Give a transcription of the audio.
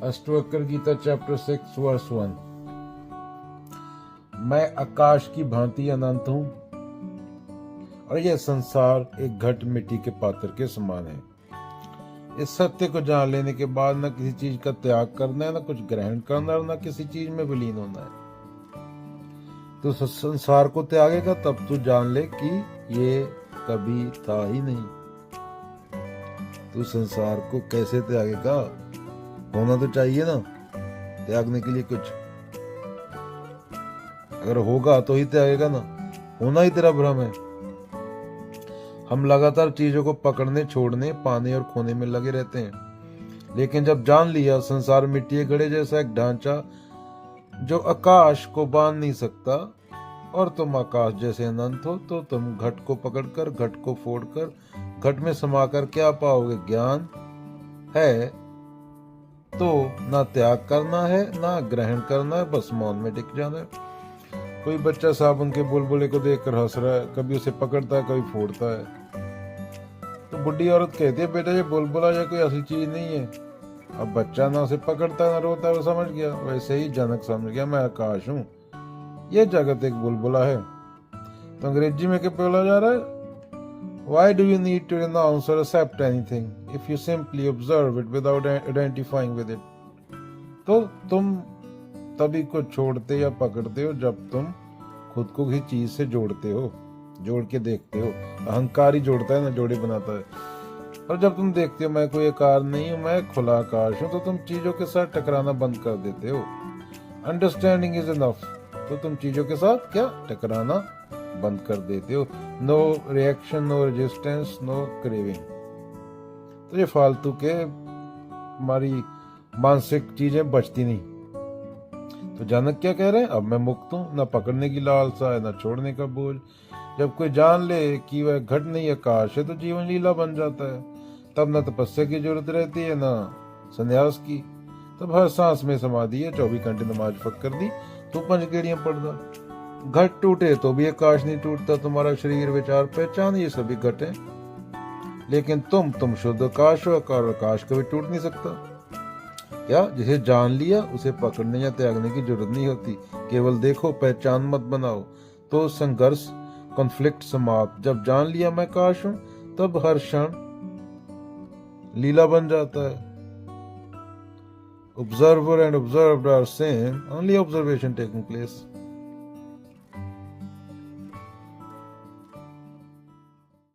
Ashtavakra Gita chapter 6 verse 1। मैं आकाश की भांति अनंत हूं और यह संसार एक घट मिट्टी के पात्र के समान है। इस सत्य को जान लेने के बाद न किसी चीज का त्याग करना है, न कुछ ग्रहण करना है, न किसी चीज में विलीन होना है। तो संसार को त्यागेगा तब तू जान ले कि ये कभी था ही नहीं। तू संसार को कैसे त्यागेगा? होना तो चाहिए ना त्यागने के लिए कुछ। अगर होगा तो ही त्यागेगा ना, होना ही तेरा भ्रम है। हम लगातार चीजों को पकड़ने, छोड़ने, पाने और खोने में लगे रहते हैं, लेकिन जब जान लिया संसार मिट्टी के घड़े जैसा एक ढांचा जो आकाश को बांध नहीं सकता और तुम आकाश जैसे अनंत हो, तो तुम घट को पकड़कर, घट को फोड़कर, घट में समाकर क्या पाओगे? ज्ञान है तो ना त्याग करना है, ना ग्रहण करना है, बस मौन में टिक जाना है। कोई बच्चा साबुन के बुलबुले को देखकर हंस रहा है, कभी उसे पकड़ता है, कभी फोड़ता है। तो बुढ़ी औरत कहती है, बेटा ये बुलबुला या कोई असली चीज नहीं है। अब बच्चा ना उसे पकड़ता है ना रोता है, वो समझ गया। वैसे ही जनक समझ गया, मैं आकाश हूँ, यह जगत एक बुलबुला है। तो अंग्रेजी में क्या बोला जा रहा है? Why do you need to renounce or accept anything if you simply observe it without identifying with it? तो तुम तभी को छोड़ते या पकड़ते हो जब तुम खुद को किसी चीज से जोड़ते हो, जोड़ के देखते हो। अहंकार ही जोड़ता है ना, जोड़े बनाता है। और जब तुम देखते हो मैं कोई आकार नहीं हूं, मैं खुला आकाश हूं, तो तुम चीजों के साथ टकराना बंद कर देते हो। अंडरस्टैंडिंग इज इनफ, तो तुम चीजों के साथ क्या टकराना बंद कर देते हो। No reaction, no resistance, no craving. तो ये फालतू के हमारी मानसिक चीजें बचती नहीं। तो जनक क्या कह रहे हैं? अब मैं मुक्त हूं, न पकड़ने की लालसा है, न छोड़ने का बोझ। जब कोई जान ले कि वह घट नहीं आकाश है, तो जीवन लीला बन जाता है। तब न तपस्या की जरूरत रहती है, न संन्यास की। तब हर सांस में समाधि है। 24 घंटे नमाज फक कर दी तो 5 गेड़ियां पढ़ना। घट टूटे तो भी आकाश नहीं टूटता। तुम्हारा शरीर, विचार, पहचान, ये सभी घट है, लेकिन तुम शुद्ध आकाश हो। आकाश कभी टूट नहीं सकता। क्या? जिसे जान लिया उसे पकड़ने या त्यागने की जरूरत नहीं होती। केवल देखो, पहचान मत बनाओ। तो संघर्ष, कॉन्फ्लिक्ट समाप्त। जब जान लिया मैं आकाश हूं, तब हर क्षण लीला बन जाता है। Observer and observed are same, only observation taking place.